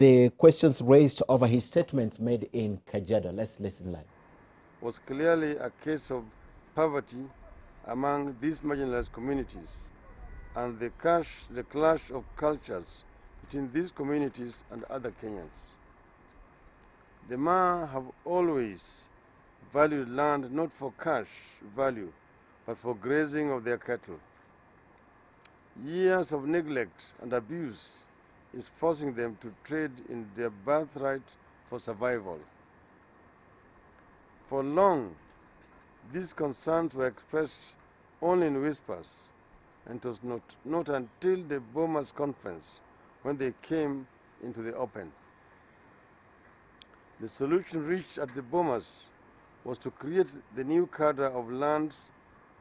the questions raised over his statements made in Kajiado. Let's listen live. Was clearly a case of poverty among these marginalized communities and the clash of cultures between these communities and other Kenyans. The Maa have always valued land not for cash value, but for grazing of their cattle. Years of neglect and abuse is forcing them to trade in their birthright for survival. For long, these concerns were expressed only in whispers, and it was not until the Bomas Conference when they came into the open. The solution reached at the Bomas was to create the new cadre of lands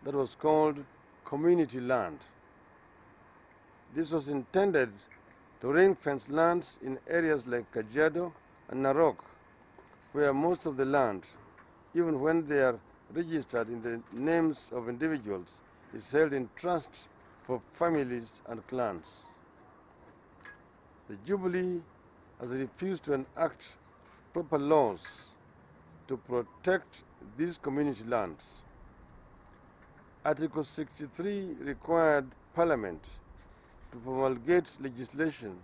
that was called community land. This was intended to ring-fence lands in areas like Kajiado and Narok, where most of the land, even when they are registered in the names of individuals, is held in trust for families and clans. The Jubilee has refused to enact proper laws to protect these community lands. Article 63 required Parliament to promulgate legislation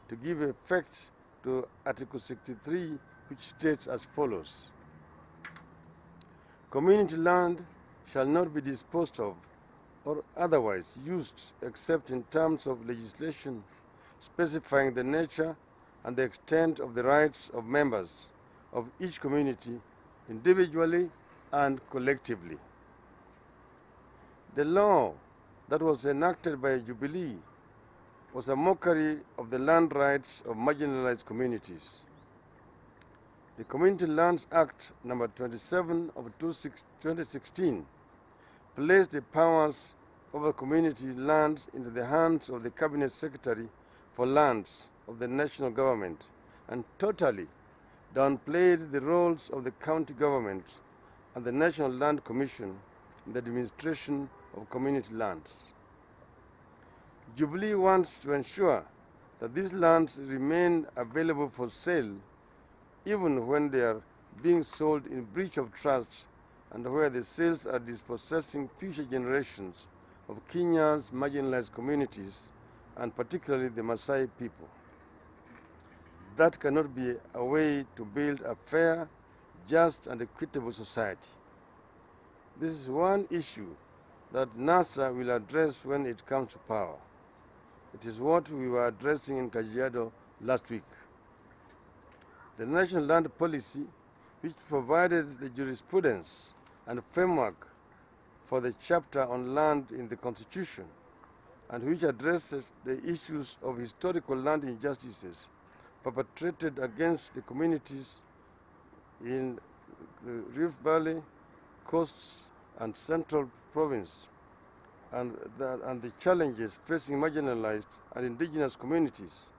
to give effect to Article 63, which states as follows: community land shall not be disposed of or otherwise used except in terms of legislation specifying the nature and the extent of the rights of members of each community individually and collectively. The law that was enacted by Jubilee was a mockery of the land rights of marginalized communities. The Community Lands Act number 27 of 2016 placed the powers over community lands into the hands of the Cabinet Secretary for Lands of the national government and totally downplayed the roles of the county government and the National Land Commission in the administration of community lands. Jubilee wants to ensure that these lands remain available for sale even when they are being sold in breach of trust and where the sales are dispossessing future generations of Kenya's marginalized communities and particularly the Maasai people. That cannot be a way to build a fair, just and equitable society. This is one issue that NASA will address when it comes to power. It is what we were addressing in Kajiado last week. The National Land Policy, which provided the jurisprudence and framework for the chapter on land in the Constitution, and which addresses the issues of historical land injustices perpetrated against the communities in the Rift Valley, coasts, and Central Province, and the challenges facing marginalized and indigenous communities,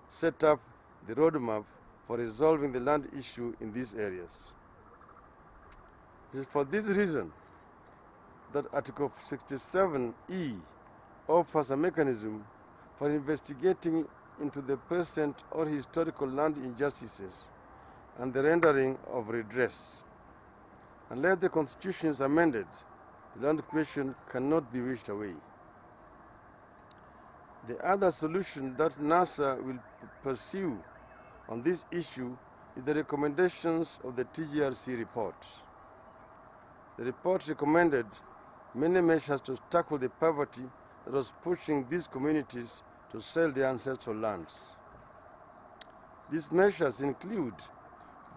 set up the roadmap for resolving the land issue in these areas. It is for this reason that Article 67E offers a mechanism for investigating into the present or historical land injustices and the rendering of redress. Unless the Constitution is amended, the land question cannot be wished away. The other solution that NASA will pursue on this issue is the recommendations of the TGRC report. The report recommended many measures to tackle the poverty that was pushing these communities to sell their ancestral lands. These measures include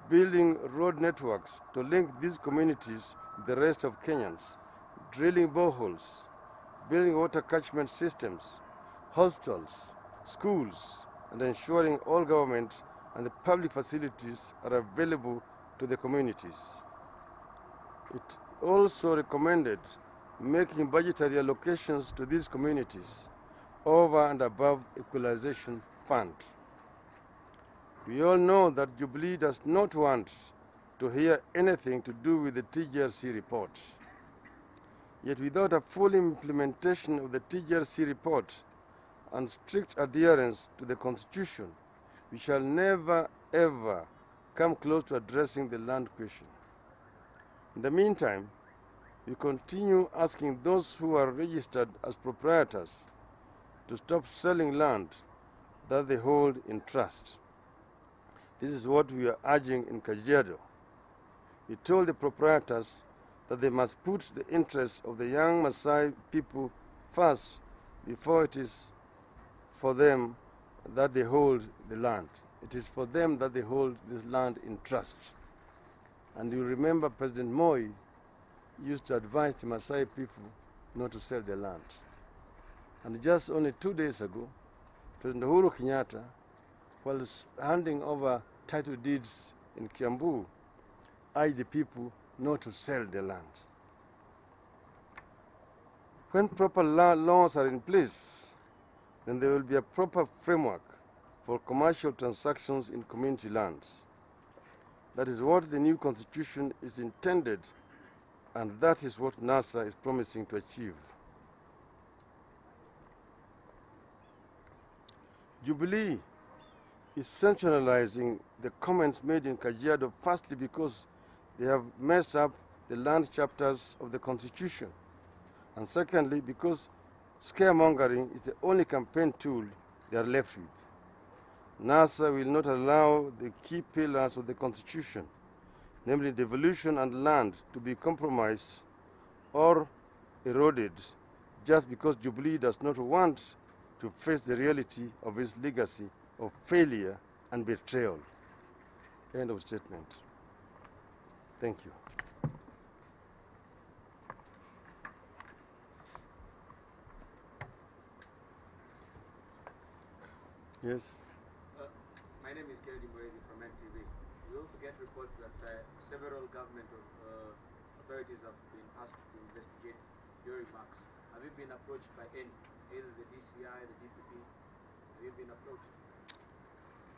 building road networks to link these communities with the rest of Kenyans, drilling boreholes, building water catchment systems, hospitals, schools, and ensuring all government and the public facilities are available to the communities. It also recommended making budgetary allocations to these communities over and above equalization fund. We all know that Jubilee does not want to hear anything to do with the TGRC report. Yet without a full implementation of the TGRC report and strict adherence to the Constitution, we shall never, ever come close to addressing the land question. In the meantime, we continue asking those who are registered as proprietors to stop selling land that they hold in trust. This is what we are urging in Kajiado. We told the proprietors that they must put the interests of the young Maasai people first before it is for them that they hold the land. It is for them that they hold this land in trust. And you remember President Moi used to advise the Maasai people not to sell their land. And just only 2 days ago, President Uhuru Kenyatta, while handing over title deeds in Kiambu, urged the people not to sell their lands. When proper laws are in place, then there will be a proper framework for commercial transactions in community lands. That is what the new constitution is intended, and that is what NASA is promising to achieve. Jubilee is sensationalizing the comments made in Kajiado, firstly because they have messed up the land chapters of the Constitution, and secondly because scaremongering is the only campaign tool they are left with. NASA will not allow the key pillars of the Constitution, namely devolution and land, to be compromised or eroded just because Jubilee does not want to face the reality of its legacy of failure and betrayal. End of statement. Thank you. Yes. My name is Kennedy Murray from NTV. We also get reports that several government authorities have been asked to investigate your remarks. Have you been approached by any, either the DCI, the DPP? Have you been approached?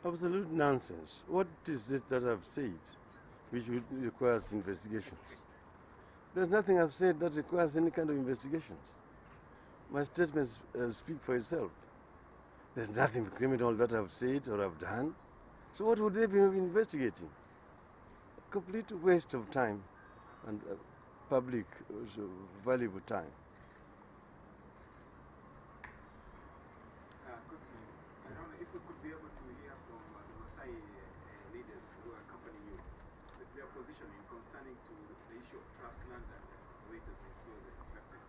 Absolute nonsense. What is it that I've said which requires investigations? There's nothing I've said that requires any kind of investigations. My statements speak for itself. There's nothing criminal that I've said or I've done. So what would they be investigating? A complete waste of time and public valuable time. Question. I don't know if we could be able to hear from the Maasai leaders who accompany you, their positioning concerning to the issue of trust land and the waiters also affected.